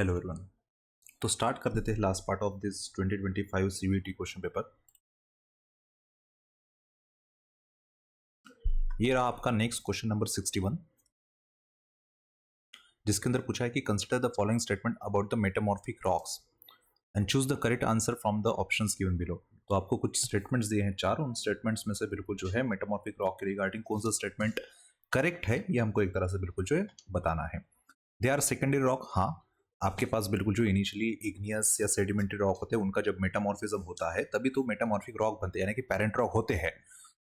Hello everyone. तो start कर देते हैं last part of this 2025 CVT question paper. ये रहा आपका नेक्स्ट क्वेश्चन नंबर 61, जिसके अंदर पूछा है कि consider the following statement about the metamorphic rocks and choose the correct answer from the options given below. तो आपको कुछ स्टेटमेंट्स दिए हैं चार, उन स्टेटमेंट्स में से बिल्कुल जो है मेटामॉर्फिक रॉक के रिगार्डिंग कौन सा स्टेटमेंट करेक्ट है ये हमको एक तरह से बिल्कुल जो है बताना है। दे आर सेकेंडरी रॉक, हाँ आपके पास बिल्कुल जो इनिशियली इग्नियस या सेडिमेंट्री रॉक होते हैं उनका जब मेटामॉर्फिज्म होता है तभी तो मेटामॉर्फिक रॉक बनते हैं, यानी कि पेरेंट रॉक होते हैं।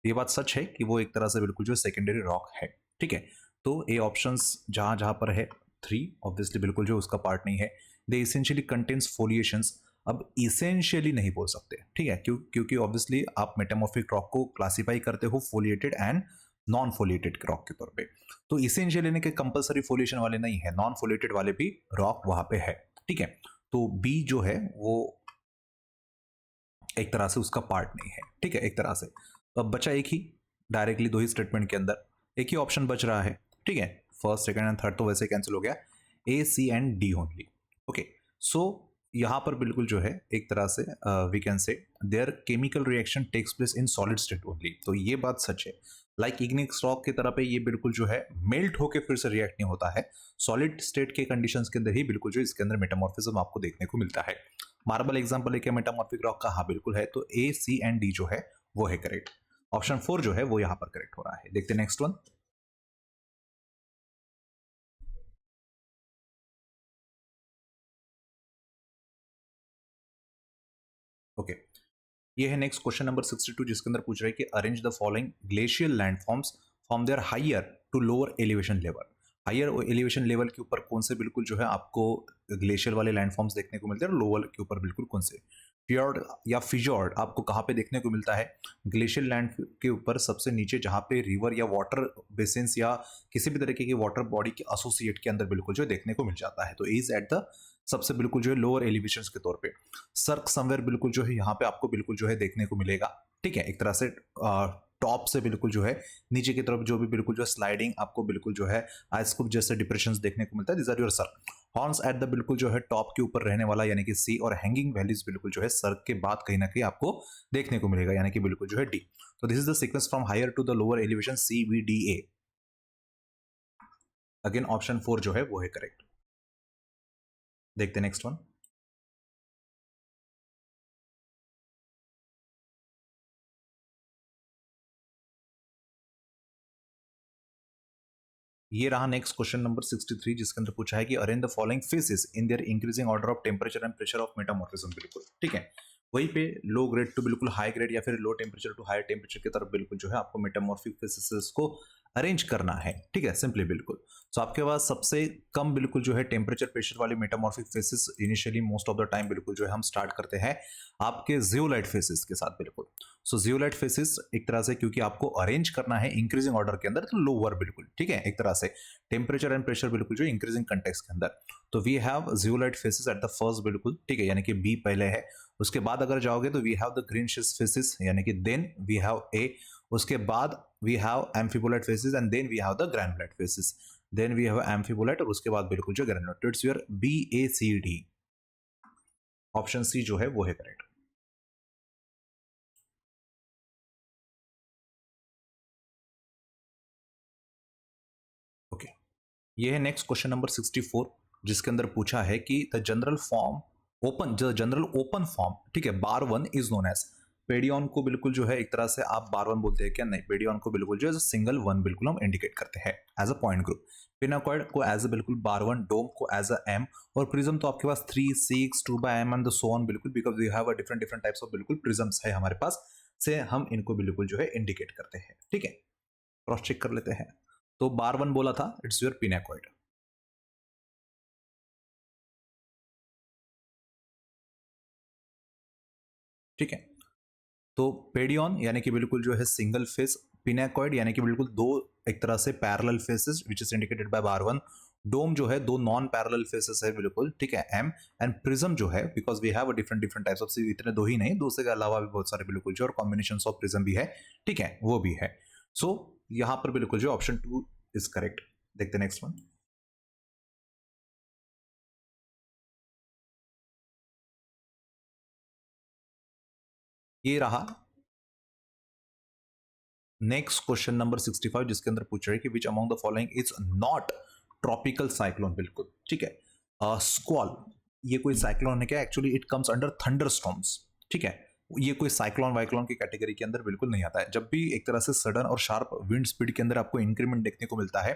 ये बात सच है कि वो एक तरह से बिल्कुल जो सेकेंडरी रॉक है। ठीक है, तो ए ऑप्शंस जहां जहां पर है 3 ऑब्वियसली बिल्कुल जो उसका पार्ट नहीं है। दे इसेंशियली कंटेन्स फोलिएशंस, अब इसेंशियली नहीं बोल सकते, ठीक है, क्योंकि ऑब्वियसली आप मेटामॉर्फिक रॉक को क्लासिफाई करते हो foliated and non foliated rock के तौर पे। तो इसेंशियल यानी कि कंपलसरी फोलिएशन वाले नहीं है, नॉन फोलिएटेड वाले भी रॉक वहां पे है। ठीक है, तो बी जो है वो एक तरह से उसका पार्ट नहीं है। ठीक है, एक तरह से तो अब बचा एक ही, डायरेक्टली दो ही स्टेटमेंट के अंदर एक ही ऑप्शन बच रहा है। ठीक है, फर्स्ट सेकंड एंड थर्ड तो वैसे कैंसिल हो गया, A C and D only. Okay, so यहां पर बिल्कुल जो है एक तरह से we can say their chemical reaction takes place in solid state only. तो ये बात सच है, लाइक इग्नियस रॉक की तरह पे ये बिल्कुल जो है मेल्ट होके फिर से रिएक्ट नहीं होता है, सॉलिड स्टेट के कंडीशंस के अंदर ही बिल्कुल जो इसके अंदर मेटामॉर्फिज्म आपको देखने को मिलता है। मार्बल एग्जांपल है क्या मेटामॉर्फिक रॉक का? हाँ बिल्कुल है, तो ए सी एंड डी जो है वो है करेक्ट। ऑप्शन 4 जो है वो यहां पर करेक्ट हो रहा है। देखते हैं नेक्स्ट वन। ओके, ये है नेक्स्ट क्वेश्चन नंबर 62, जिसके अंदर पूछ रहे हैं कि arrange the following glacial landforms from their higher to lower elevation level. Higher elevation level के ऊपर कौन से बिल्कुल जो है आपको ग्लेशियर वाले लैंडफॉर्म्स देखने को मिलते हैं, लोअर के ऊपर बिल्कुल कौन से? फ्योर्ड या फिजॉर्ड आपको कहाँ पे देखने को मिलता है? ग्लेशियर लैंड के ऊपर सबसे नीचे जहाँ पे रिवर या वाटर बेसिन्स या किसी भी तरीके की वाटर बॉडी के एसोसिएट के अंदर बिल्कुल जो देखने को मिल जाता है। तो इज एट द सबसे बिल्कुल जो है लोअर एलिवेशन के तौर पे। सर्क समवेयर बिल्कुल जो है यहाँ पे आपको बिल्कुल जो है देखने को मिलेगा। ठीक है, एक तरह से टॉप से बिल्कुल जो है नीचे की तरफ जो भी बिल्कुल जो स्लाइडिंग आपको बिल्कुल जो है आइसकूप जैसे डिप्रेशंस देखने को मिलता है। This are your cirque horns at the बिल्कुल जो है टॉप के ऊपर रहने वाला, यानी कि सी, और हैंगिंग वैलीज बिल्कुल जो है सर्क के बाद कहीं ना कहीं आपको देखने को मिलेगा, यानी कि बिल्कुल जो है डी। तो this is the sequence from higher to the lower elevation C B D A. Again option 4 जो है वो है करेक्ट। देखते नेक्स्ट वन। ये रहा नेक्स्ट क्वेश्चन नंबर 63, जिसके अंदर पूछा है कि arrange the following facies in their increasing order of temperature and pressure of metamorphism. बिल्कुल ठीक है, वहीं पे लो ग्रेड टू बिल्कुल हाई ग्रेड या फिर low temperature to high temperature की तरफ बिल्कुल जो है आपको मेटामॉर्फिक फेसेस को अरेंज करना है। ठीक है, सिंपली बिल्कुल। सो आपके पास सबसे कम बिल्कुल जो है टेंपरेचर प्रेशर वाले metamorphic faces initially most of the time बिल्कुल जो है हम स्टार्ट करते हैं आपके जियोलाइट फेसेस के साथ। बिल्कुल, सो जियोलाइट फेसेस एक तरह से क्योंकि आपको अरेंज करना है इंक्रीजिंग ऑर्डर के अंदर, तो लोअर बिल्कुल ठीक है, एक तरह से टेम्परेचर एंड प्रेशर बिल्कुल जो इंक्रीजिंग कंटेक्स के अंदर। तो we have zeolite facies at the first बिल्कुल ठीक है, यानी कि बी पहले है। उसके बाद अगर जाओगे तो we have the green schist facies, यानी कि देन वी हैव ए। उसके बाद we have amphibolite facies and then we have the granulite facies. Then we have amphibolite और उसके बाद बिल्कुल जो granulite. It's your B A C D. Option C जो है वो है करेक्ट। ओके, ये है नेक्स्ट क्वेश्चन नंबर 64, जिसके अंदर पूछा है कि the general form open general open form ठीक है बार वन इज नोन एज। पेडियन को बिल्कुल जो है एक तरह से आप बार वन बोलते हैं क्या? नहीं, पेडियन को बिल्कुल जो है सिंगल वन बिल्कुल हम इंडिकेट करते हैं as a point group. Pinacoid को एज अ बिल्कुल बार वन, डोम को एज अ एम, और प्रिज्म तो आपके पास 3 6 2 by M and so on बिल्कुल, because we have a different different types of बिल्कुल प्रिज्म्स है हमारे पास, से हम इनको बिल्कुल जो है इंडिकेट करते हैं। ठीक है, क्रॉस चेक कर लेते हैं। तो बार वन बोला था, इट्स योर पिनाकॉइड। ठीक है, तो पेडियन यानी कि बिल्कुल जो है सिंगल फेस, पिनाकॉइड यानी कि बिल्कुल दो एक तरह से parallel faces which is indicated by bar one, dome जो है दो नॉन पैरेलल फेसेस है बिल्कुल ठीक है एम, एंड प्रिज्म जो है because we have different different types of, इतने दो ही नहीं, दो से के अलावा भी बहुत सारे बिल्कुल जो और कॉम्बिनेशन ऑफ प्रिज्म भी है। ठीक है, वो भी है। सो यहां पर बिल्कुल जो ऑप्शन 2 इज करेक्ट। देखते नेक्स्ट वन। ये रहा नेक्स्ट क्वेश्चन नंबर 65 जिसके अंदर पूछ रहे हैं कि which among the following is not tropical cyclone. बिल्कुल ठीक है। स्क्वॉल ये कोई साइक्लोन है क्या? Actually it comes under thunder storms. ठीक है, ये कोई साइक्लोन वाइक्लोन की कैटेगरी के अंदर बिल्कुल नहीं आता है। जब भी एक तरह से सडन और शार्प विंड स्पीड के अंदर आपको इंक्रीमेंट देखने को मिलता है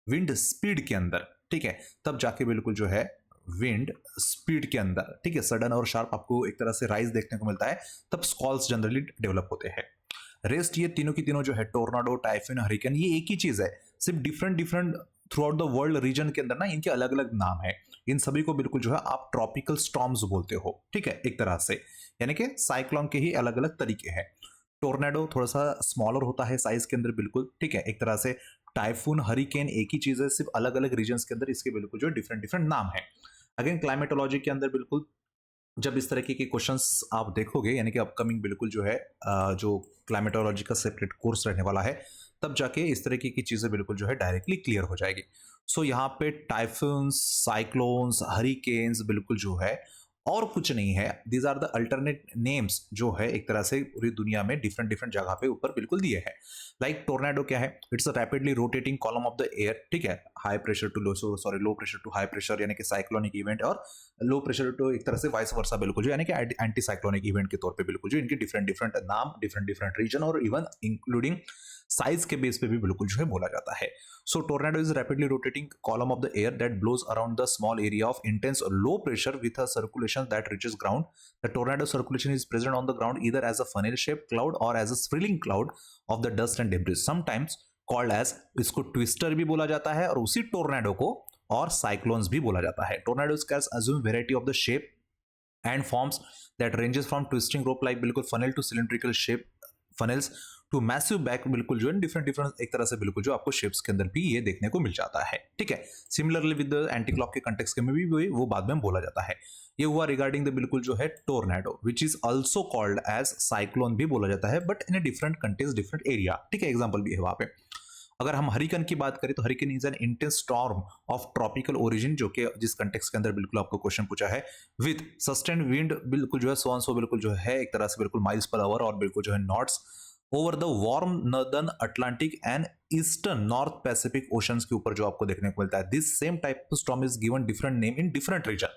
विंड स्पीड के अंदर, ठीक है, तब जाके बिल्कुल जो है विंड स्पीड के अंदर, ठीक है, सडन और शार्प आपको एक तरह से राइज देखने को मिलता है, तब स्कॉल्स जनरली डेवलप होते हैं। रेस्ट ये तीनों की तीनों जो है टोर्नाडो, टाइफून, हरिकेन, ये एक ही चीज है, सिर्फ different different throughout the world region के अंदर ना इनके अलग अलग नाम है। इन सभी को बिल्कुल जो है आप ट्रॉपिकल स्टॉर्म्स बोलते हो, ठीक है, एक तरह से, यानी कि साइक्लोन के ही अलग अलग तरीके हैं। टोर्नेडो थोड़ा सा स्मॉलर होता है साइज के अंदर, बिल्कुल ठीक है, एक तरह से। टाइफून, हरिकेन एक ही चीज है, सिर्फ अलग अलग रीजन के अंदर इसके बिल्कुल जो डिफरेंट डिफरेंट नाम है। अगेन क्लाइमेटोलॉजी के अंदर बिल्कुल जब इस तरह के क्वेश्चंस आप देखोगे, यानी कि अपकमिंग बिल्कुल जो है जो क्लाइमेटोलॉजी का सेपरेट कोर्स रहने वाला है, तब जाके इस तरीके की चीजें बिल्कुल जो है डायरेक्टली क्लियर हो जाएगी। सो यहाँ पे टाइफून्स, साइक्लोन्स, हरिकेन्स बिल्कुल जो है और कुछ नहीं है, these are the alternate names जो है एक तरह से पूरी दुनिया में डिफरेंट डिफरेंट जगह पे ऊपर बिल्कुल दिए हैं। लाइक टोर्नेडो क्या है? It's a rapidly rotating column of the air, ठीक है, high pressure to low, sorry, low pressure to high pressure, यानी कि साइक्लोनिक इवेंट, और लो प्रेशर टू एक तरह से वाइस वर्सा बिल्कुल जो, यानी कि एंटी साइक्लोनिक इवेंट के तौर पे बिल्कुल जो इनके डिफरेंट डिफरेंट नाम, डिफरेंट डिफरेंट रीजन और इवन इंक्लूडिंग साइज के बेस पे भी बिल्कुल जो है बोला जाता है। So tornado is rapidly rotating column of the air that blows around the small area of intense low pressure with a circulation that reaches ground. The tornado circulation is present on the ground either as a funnel shaped cloud or as a swirling cloud of the dust and debris, sometimes called as, इसको twister भी बोला जाता है और उसी tornado को और cyclones भी बोला जाता है। Tornadoes can assume variety of the shape and forms that ranges from twisting rope like बिल्कुल funnel to cylindrical shape funnels to massive back, बिल्कुल जो है डिफरेंट डिफरेंट एक तरह से बिल्कुल जो आपको शेप्स के अंदर भी ये देखने को मिल जाता है, ठीक है। Similarly with the anti clock के कंटेक्स्ट में भी वो बाद में बोला जाता है। ये हुआ रिगार्डिंग द बिल्कुल जो है tornado, which is also called as cyclone भी बोला जाता है, but in a different context, different area, ठीक है, एग्जाम्पल भी है वहां पे। अगर हम हरिकन की बात करें तो hurricane is an intense storm of tropical origin, जो कि जिस कंटेक्स्ट के अंदर बिल्कुल आपको क्वेश्चन पूछा है, विद सस्टेन विंड बिल्कुल जो है सो बिल्कुल जो है एक तरह से बिल्कुल माइल्स पर आवर और बिल्कुल जो है knots over the warm northern Atlantic and eastern north Pacific oceans के ऊपर जो आपको देखने को मिलता है। This same type of storm is given different name in different region.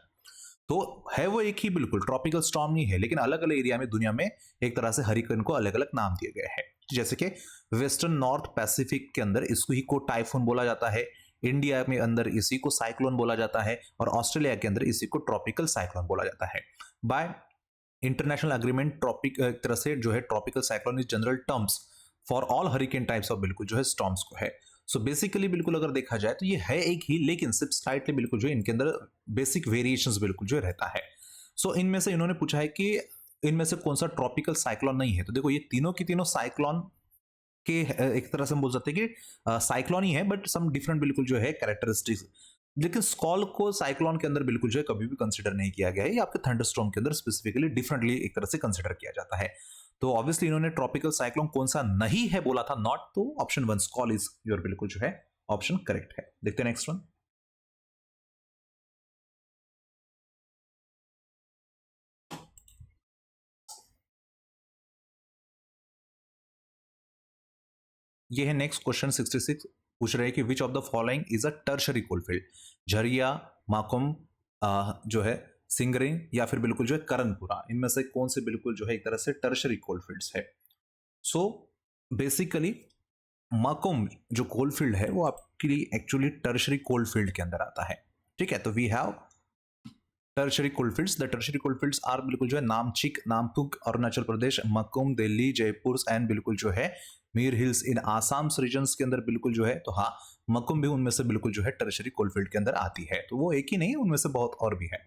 तो है वो एक ही बिल्कुल ट्रॉपिकल स्टॉर्म ही है, लेकिन अलग अलग एरिया में दुनिया में एक तरह से हरिकेन को अलग अलग नाम दिए गए हैं। जैसे कि वेस्टर्न नॉर्थ पैसिफिक के अंदर इसको ही को टाइफून बोला जाता है, इंडिया में अंदर इसी को साइक्लोन बोला जाता है, और ऑस्ट्रेलिया के अंदर इसी को ट्रॉपिकल साइक्लोन बोला जाता है। बाय इंटरनेशनल एग्रीमेंट ट्रॉपिक एक तरह से जो है tropical cyclone is general terms for all hurricane types of बिल्कुल जो है स्टॉर्म्स को है। सो बेसिकली बिल्कुल अगर देखा जाए तो ये है एक ही, लेकिन सिर्फ स्लाइटली बिल्कुल जो इनके अंदर बेसिक वेरिएशंस बिल्कुल जो रहता है। सो इनमें से इन्होंने पूछा है कि इनमें से कौन सा ट्रॉपिकल साइक्लोन नहीं है। तो देखो ये तीनों की तीनों साइक्लोन के एक तरह से हम बोल सकते हैं कि साइक्लोन ही है, बट सम डिफरेंट बिल्कुल जो है कैरेक्टरिस्टिक्स। लेकिन स्कॉल को साइक्लोन के अंदर बिल्कुल जो है कभी भी कंसिडर नहीं किया गया है, ये आपके थंडरस्टॉर्म के अंदर स्पेसिफिकली डिफरेंटली एक तरह से कंसिडर किया जाता है। तो ऑब्वियसली इन्होंने ट्रॉपिकल साइक्लोन कौन सा नहीं है बोला था, नॉट, तो ऑप्शन 1 स्कॉल इज योर बिल्कुल जो है ऑप्शन करेक्ट है। देखते हैं नेक्स्ट वन। ये है नेक्स्ट क्वेश्चन 66, पूछ रहे हैं कि which of the following is a tertiary coalfield. Jharia, Makum, जो है सिंगरिंग, या फिर बिल्कुल जो है करनपुरा, इनमें से कौन से बिल्कुल जो है एक तरह से टर्शरी कोलफील्ड्स है। सो बेसिकली माकुम जो कोलफील्ड है वो आपके लिए एक्चुअली टर्शरी कोलफील्ड के अंदर आता है, ठीक है। तो we have tertiary coalfields. The tertiary coalfields are बिल्कुल जो है नामचिक, नामपुक अरुणाचल प्रदेश, मकुम दिल्ली, जयपुर एंड बिल्कुल जो है Mir hills in Assam regions के अंदर बिल्कुल जो है। तो हाँ, मकुम भी उनमें से बिल्कुल जो है टर्शरी कोलफील्ड के अंदर आती है। तो वो एक ही नहीं, उनमें से बहुत और भी है।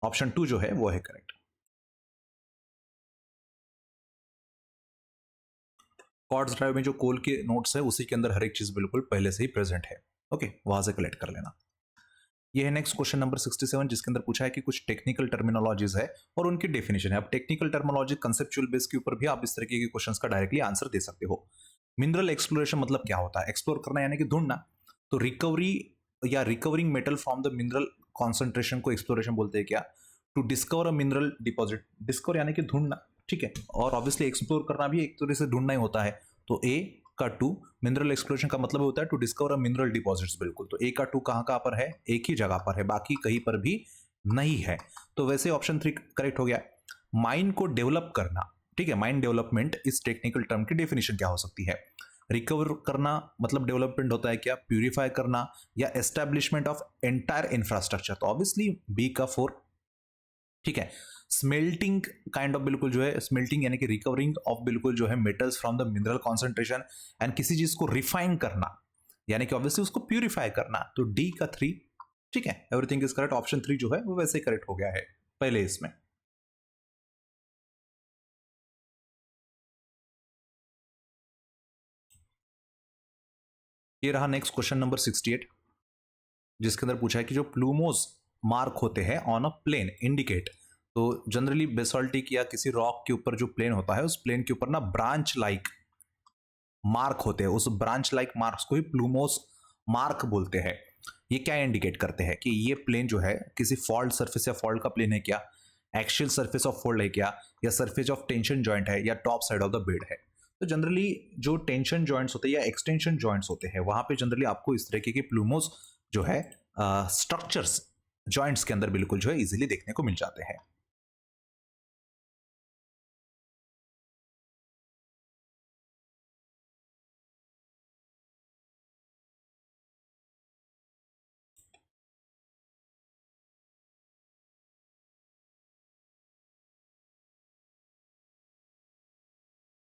ऑप्शन 2 जो है वो है करेक्ट। कॉर्ड्स ड्राइव में जो कोल के नोट्स है उसी के अंदर हर एक चीज बिल्कुल पहले से ही प्रेजेंट है, ओके, वहां से कलेक्ट कर लेना। ये है नेक्स्ट क्वेश्चन नंबर 67, जिसके अंदर पूछा है कि कुछ टेक्निकल टर्मिनोलॉजीज है और उनकी डेफिनेशन है। अब टेक्निकल टर्मिनोलॉजी कंसेप्चुअल बेस के ऊपर भी आप इस तरीके के क्वेश्चंस का डायरेक्टली आंसर दे सकते हो। मिनरल एक्सप्लोरेशन मतलब क्या होता है? एक्सप्लोर करना यानी कि ढूंढना। तो रिकवरी या recovering metal from the mineral concentration को एक्सप्लोरेशन बोलते हैं क्या? To discover a mineral deposit, discover यानी कि ढूंढना, ठीक है, और ऑब्वियसली एक्सप्लोर करना भी एक तरह से ढूंढना ही होता है। तो ए का 2 मिनरल एक्सप्लोरेशन का मतलब होता है to discover a mineral deposits, बिल्कुल। तो ए का 2 कहाँ पर है? एक ही जगह पर है, बाकी कहीं पर भी नहीं है। तो वैसे ऑप्शन 3 करेक्ट हो गया। माइन को डेवलप करना, ठीक है, माइन डेवलपमेंट इस टेक्निकल टर्म की डेफिनेशन क्या हो सकती है? रिकवर करना मतलब डेवलपमेंट होता है क्या? प्यूरिफाई करना या एस्टेब्लिशमेंट ऑफ एंटायर इंफ्रास्ट्रक्चर? तो ऑब्वियसली बी का 4, ठीक है। स्मेल्टिंग काइंड ऑफ बिल्कुल जो है, स्मेल्टिंग यानी कि रिकवरिंग ऑफ बिल्कुल जो है metals from the mineral concentration, and किसी चीज को रिफाइन करना यानी कि ऑब्वियसली उसको प्यूरिफाई करना। तो डी का 3, ठीक है, एवरीथिंग इज करेक्ट। ऑप्शन 3 जो है वो वैसे करेक्ट हो गया है पहले इसमें। ये रहा नेक्स्ट क्वेश्चन नंबर 68, जिसके अंदर पूछा है कि जो प्लूमोस मार्क होते हैं ऑन अ प्लेन इंडिकेट। तो जनरली बेसाल्टिक या किसी रॉक के ऊपर जो प्लेन होता है, उस प्लेन के ऊपर ना ब्रांच लाइक मार्क होते हैं, उस ब्रांच लाइक मार्क्स को ही प्लूमोस मार्क बोलते हैं। ये क्या इंडिकेट करते हैं कि ये प्लेन जो है किसी फॉल्ट सरफेस या फॉल्ट का प्लेन है क्या, एक्सियल सरफेस ऑफ फोल्ड है क्या, या सरफेस ऑफ टेंशन जॉइंट है, या top side of the bed है। तो जनरली जो टेंशन जॉइंट्स होते हैं या एक्सटेंशन जॉइंट्स होते हैं, वहां पे जनरली आपको इस तरीके के प्लूमोस जो है स्ट्रक्चर्स जॉइंट्स के अंदर बिल्कुल जो है इजीली देखने को मिल जाते हैं।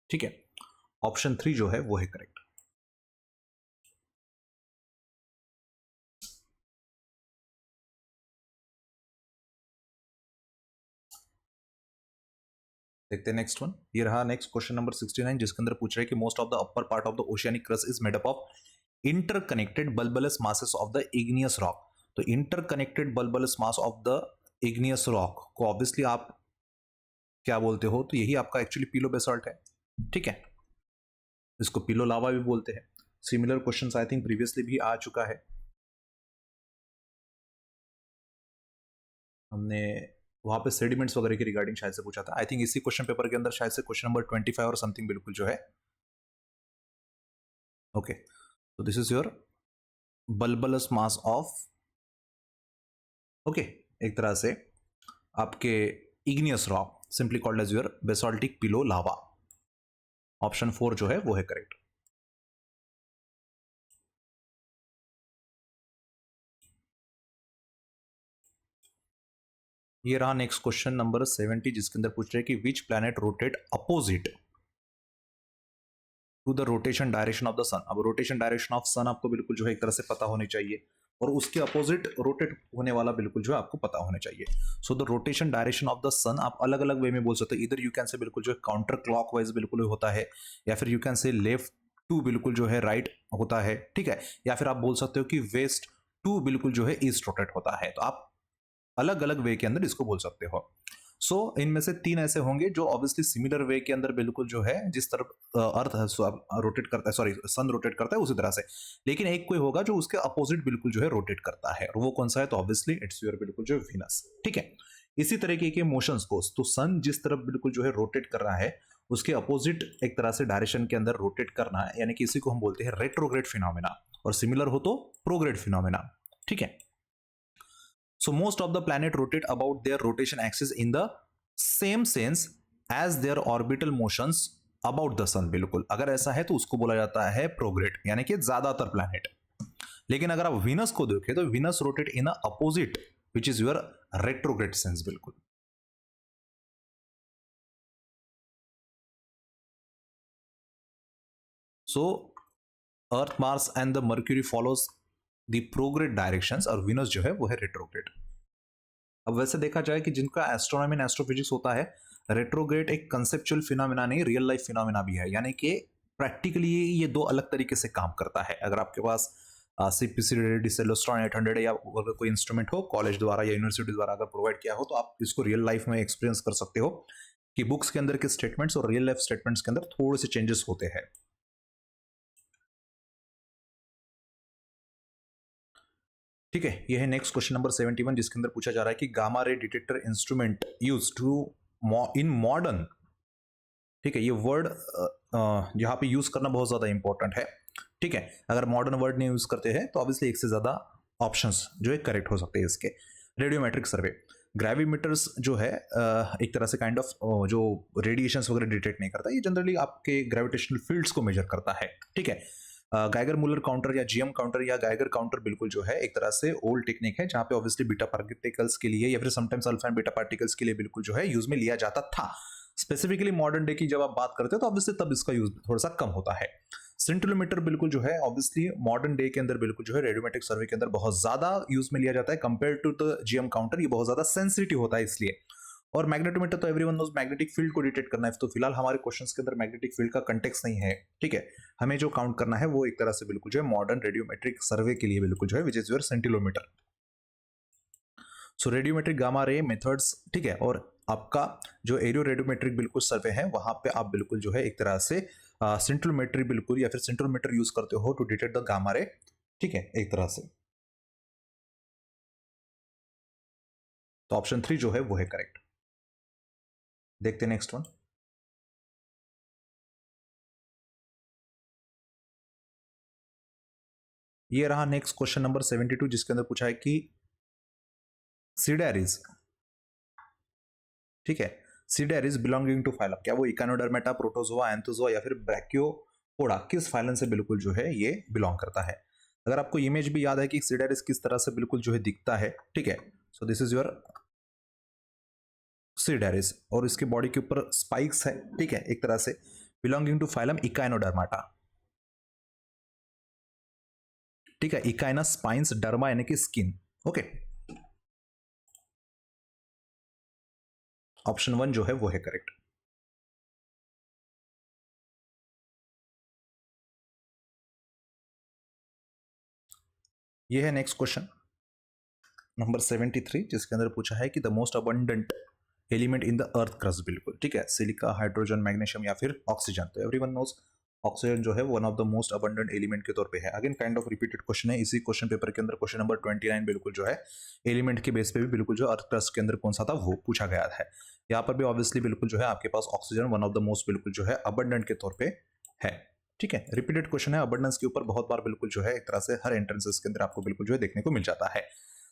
ठीक है, ऑप्शन 3 जो है वो है करेक्ट। देखते हैं नेक्स्ट वन। ये रहा नेक्स्ट क्वेश्चन नंबर 69, जिसके अंदर पूछ रहा है कि most of the upper part of the oceanic crust is made up of interconnected bulbous masses of the igneous rock. तो interconnected bulbous mass of the igneous rock को ऑब्वियसली आप क्या बोलते हो? तो यही आपका एक्चुअली पीलो बेसाल्ट है, ठीक है। इसको पीलो लावा भी बोलते हैं। Similar questions I think previously भी आ चुका है, हमने वहां पे सेडिमेंट्स वगैरह की रिगार्डिंग शायद से पूछा था। आई थिंक इसी क्वेश्चन पेपर के अंदर शायद से क्वेश्चन नंबर 25 और समथिंग बिल्कुल जो है। ओके, तो this is your bulbous mass of, okay, एक तरह से आपके igneous rock, simply called as your basaltic pillow lava. Option 4 जो है वो है करेक्ट। ये रहा नेक्स्ट क्वेश्चन नंबर 70, जिसके अंदर पूछ रहे हैं कि which planet rotate opposite to the rotation direction of the sun. अब रोटेशन डायरेक्शन ऑफ सन आपको बिल्कुल जो है एक तरह से पता होनी चाहिए, और उसके अपोजिट रोटेट होने वाला बिल्कुल जो है आपको पता होना चाहिए। So the rotation direction of the sun आप अलग अलग वे में बोल सकते हो। इधर यू कैन से बिल्कुल जो है काउंटर क्लॉकवाइज बिल्कुल होता है, या फिर you can say left to बिल्कुल जो है राइट होता है, ठीक है, या फिर आप बोल सकते हो कि वेस्ट टू बिल्कुल जो है ईस्ट रोटेट होता है। तो आप अलग अलग वे के अंदर इसको बोल सकते हो। सो इनमें से 3 ऐसे होंगे जो ऑब्वियसली सिमिलर वे के अंदर बिल्कुल जो है जिस तरफ अर्थ रोटेट करता है, सॉरी सन रोटेट करता है उसी तरह से, लेकिन एक कोई होगा जो उसके अपोजिट बिल्कुल जो है रोटेट करता है, और वो कौन सा है? तो ऑब्वियसली इट्स योर बिल्कुल जो वीनस, ठीक है। इसी तरीके के मोशंस को तो सन जिस तरफ बिल्कुल जो है रोटेट कर रहा है, उसके अपोजिट एक तरह से डायरेक्शन के अंदर रोटेट करना है, यानी कि इसी को हम बोलते हैं रेट्रोग्रेड फिनोमेना, और सिमिलर हो तो प्रोग्रेड फिनोमेना, ठीक है। So most of the planet rotate about their rotation axis in the same sense as their orbital motions about the sun। बिल्कुल अगर ऐसा है तो उसको बोला जाता है प्रोग्रेड, यानी कि ज्यादातर प्लैनेट। लेकिन अगर आप विनस को देखें तो Venus rotate in opposite which is your retrograde sense, बिल्कुल। So earth Mars and the Mercury follows the prograde directions, और विनस जो है वो है रेट्रोग्रेड। अब वैसे देखा जाए कि जिनका एस्ट्रोनॉमी एंड एस्ट्रोफिजिक्स होता है, रेट्रोग्रेड एक कंसेप्चुअल फिनोमेना नहीं, रियल लाइफ फिनोमेना भी है, यानी कि प्रैक्टिकली ये दो अलग तरीके से काम करता है। अगर आपके पास सीपीसी रेडी सेलोस्ट्रॉन 800 या अगर कोई इंस्ट्रूमेंट हो कॉलेज द्वारा या यूनिवर्सिटी द्वारा अगर प्रोवाइड किया हो, तो आप इसको रियल लाइफ में एक्सपीरियंस कर सकते हो कि बुक्स के अंदर के स्टेटमेंट्स और रियल लाइफ स्टेटमेंट्स के अंदर थोड़े से चेंजेस होते हैं। ठीक है, यह है नेक्स्ट क्वेश्चन नंबर 71, जिसके अंदर पूछा जा रहा है कि gamma ray detector instrument use to in modern ठीक है, ये वर्ड यहाँ पे यूज करना बहुत ज्यादा इंपॉर्टेंट है। ठीक है, अगर मॉडर्न वर्ड नहीं यूज करते हैं तो ऑब्वियसली एक से ज्यादा ऑप्शंस जो है करेक्ट हो सकते हैं इसके। रेडियोमेट्रिक सर्वे, ग्रेविमीटर्स जो है एक तरह से काइंड ऑफ जो रेडिएशंस वगैरह डिटेक्ट नहीं करता, ये जनरली आपके ग्रेविटेशनल फील्ड्स को मेजर करता है। ठीक है, गाइगर मुलर काउंटर या जीएम काउंटर या गाइगर काउंटर बिल्कुल जो है एक तरह से ओल्ड टेक्निक है, जहां पे ऑब्वियसली बीटा पार्टिकल्स के लिए या फिर sometimes alpha and beta particles के लिए बिल्कुल जो है यूज में लिया जाता था। स्पेसिफिकली मॉडर्न डे की जब आप बात करते हो तो ऑब्वियसली तब इसका यूज थोड़ा सा कम होता है। सेंटिलोमीटर बिल्कुल जो है ऑब्वियसली मॉडर्न डे के अंदर बिल्कुल जो है रेडियोमेट्रिक सर्वे के अंदर बहुत ज्यादा यूज में लिया जाता है compare to the GM counter, ये बहुत ज्यादा सेंसिटिव होता है इसलिए। और मैग्नेटोमीटर तो एवरीवन नोज मैग्नेटिक फील्ड को डिटेक्ट करना है, तो फिलहाल हमारे क्वेश्चंस के अंदर मैग्नेटिक फील्ड का कंटेक्स्ट नहीं है। ठीक है, हमें जो काउंट करना है वो एक तरह से बिल्कुल जो है मॉडर्न रेडियोमेट्रिक सर्वे के लिए बिल्कुल जो है which is your scintillometer. So radiometric gamma ray methods, ठीक है, और आपका जो एरियो रेडियोमेट्रिक बिल्कुल सर्वे है वहां पे आप बिल्कुल जो है एक तरह से सेंट्रोमेट्री बिल्कुल या फिर सेंट्रोमीटर यूज करते हो to detect the gamma ray. ठीक है, एक तरह से तो ऑप्शन 3 जो है वो है करेक्ट। देखते हैं नेक्स्ट वन। ये रहा नेक्स्ट क्वेश्चन नंबर 72, जिसके अंदर पूछा है कि सीडेरिस, ठीक है, सीडेरिस बिलोंगिंग टू फाइलम, क्या वो इकानोडर्मेटा, प्रोटोजोआ, एंथोजोआ या फिर ब्रैकियोपोडा, किस फाइलम से बिल्कुल जो है ये बिलोंग करता है। अगर आपको इमेज भी याद है कि सीडेरिस किस तरह से बिल्कुल जो है दिखता है, ठीक है, सो दिस इज योर सीडेरिस, और इसके बॉडी के ऊपर स्पाइक्स है। ठीक है, एक तरह से बिलोंगिंग टू फाइलम इकाइनोडर्माटा। ठीक है, इकाइना स्पाइंस, डर्मा यानी कि स्किन। ओके, ऑप्शन 1 जो है वो है करेक्ट। ये है नेक्स्ट क्वेश्चन नंबर 73, जिसके अंदर पूछा है कि the most abundant element in the earth crust बिल्कुल। ठीक है, सिलिका, हाइड्रोजन, मैग्नीशियम या फिर ऑक्सीजन। तो एवरीवन नोज ऑक्सीजन जो है one of the most abundant element के तौर पे है। Again kind of repeated question है इसी क्वेश्चन पेपर के अंदर। क्वेश्चन नंबर 29 बिल्कुल जो है एलिमेंट के बेस पे भी बिल्कुल जो अर्थ क्रस्ट के अंदर कौन सा था वो पूछा गया है। यहाँ पर भी ऑब्वियसली बिल्कुल जो है आपके पास oxygen one of the most बिल्कुल जो है अबंडेंट के तौर पे है। ठीक है, रिपीटेड क्वेश्चन है, अबंडेंस के ऊपर बहुत बार बिल्कुल जो है एक तरह से हर एंट्रेंसेस के अंदर आपको बिल्कुल जो है देखने को मिल जाता है।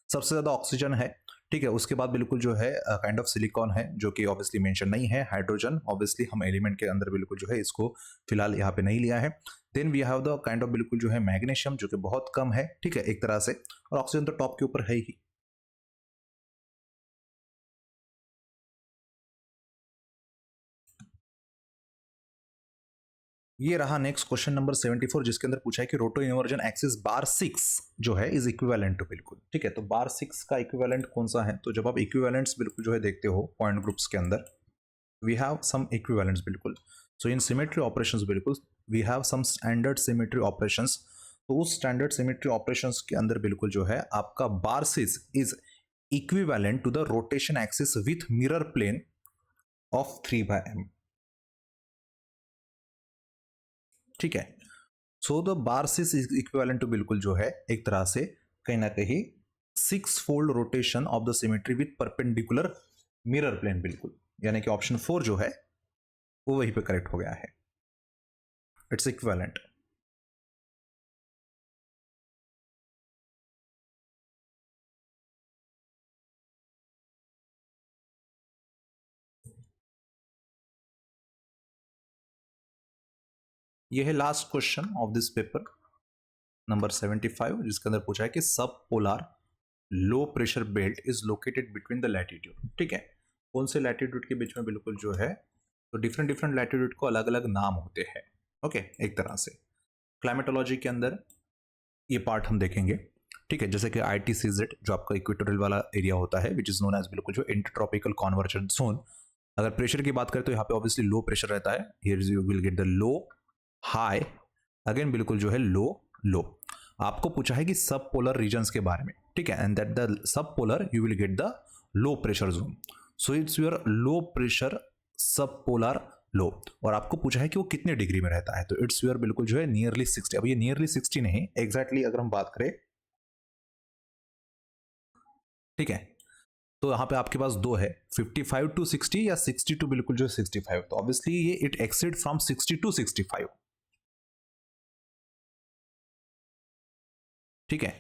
सबसे ज्यादा ऑक्सीजन है। ठीक है, उसके बाद बिल्कुल जो है काइंड ऑफ सिलिकॉन है, जो कि ऑब्वियसली मेंशन नहीं है। हाइड्रोजन ऑब्वियसली हम एलिमेंट के अंदर बिल्कुल जो है इसको फिलहाल यहाँ पे नहीं लिया है। Then we have the kind of बिल्कुल जो है मैग्नीशियम, जो कि बहुत कम है। ठीक है, एक तरह से, और ऑक्सीजन तो टॉप के ऊपर है ही। ये रहा नेक्स्ट क्वेश्चन नंबर 74, जिसके अंदर पूछा है कि रोटो इन्वर्जन एक्सिस बार 6 जो है इज इक्विवेलेंट टू बिल्कुल। ठीक है, तो बार 6 का इक्विवेलेंट कौन सा है? तो जब आप इक्विवेलेंट्स बिल्कुल जो है देखते हो पॉइंट ग्रुप्स के अंदर, वी हैव सम इक्विवेलेंट्स बिल्कुल। सो इन सिमेट्री ऑपरेशंस बिल्कुल we have some standard symmetry operations. तो उस स्टैंडर्ड सिमेट्री ऑपरेशंस के अंदर बिल्कुल जो है आपका bar 6 is equivalent to the rotation axis with mirror plane of 3/m। ठीक है, so the bar 6 is equivalent to बिल्कुल जो है एक तरह से कहीं ना कहीं 6 fold rotation of the symmetry with perpendicular mirror plane बिल्कुल, यानी कि ऑप्शन 4 जो है वो वहीं पे करेक्ट हो गया है, इट्स इक्विवेलेंट। ये है last question of this paper number 75, जिसके अंदर पूछा है कि सब polar low pressure belt is located between the latitude. ठीक है, कौन से लैटिट्यूड के बीच में बिल्कुल जो है, तो डिफरेंट डिफरेंट लैटिट्यूड को अलग अलग नाम होते हैं। ओके, एक तरह से क्लाइमेटोलॉजी के अंदर ये पार्ट हम देखेंगे। ठीक है, जैसे कि ITCZ जो आपका इक्वेटोरियल वाला एरिया होता है विच इज नोन एज बिल्कुल जो इंटरट्रॉपिकल कॉन्वर्जेंस जोन। अगर प्रेशर की बात करें तो यहाँ पे ऑब्वियसली लो प्रेशर रहता है, here you will get the low, high, again बिल्कुल जो है लो लो। आपको पूछा है कि सब पोलर रीजन्स के बारे में। ठीक है, and that the sub polar you will get the low pressure zone. So it's your low pressure सब पोलर लो, और आपको पूछा है कि वो कितने डिग्री में रहता है, तो इट्स योर बिल्कुल जो है नियरली 60। अब ये नियरली 60 नहीं, एग्जैक्टली अगर हम बात करें, ठीक है, तो यहाँ पे आपके पास दो है, 55 to 60 या 60 to बिल्कुल जो 65। तो ऑब्वियसली ये इट एक्सीड फ्रॉम 60 to 65। ठीक है,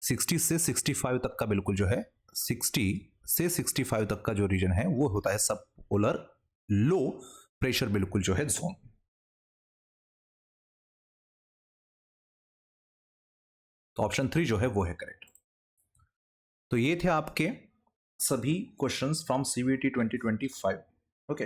60 से 65 तक का बिल्कुल जो है, 60 से 65 तक का जो रीजन है वो होता है सब पोलर लो प्रेशर बिल्कुल जो है जोन। तो ऑप्शन 3 जो है वो है करेक्ट। तो ये थे आपके सभी क्वेश्चंस फ्रॉम सीबीटी 2025। ओके।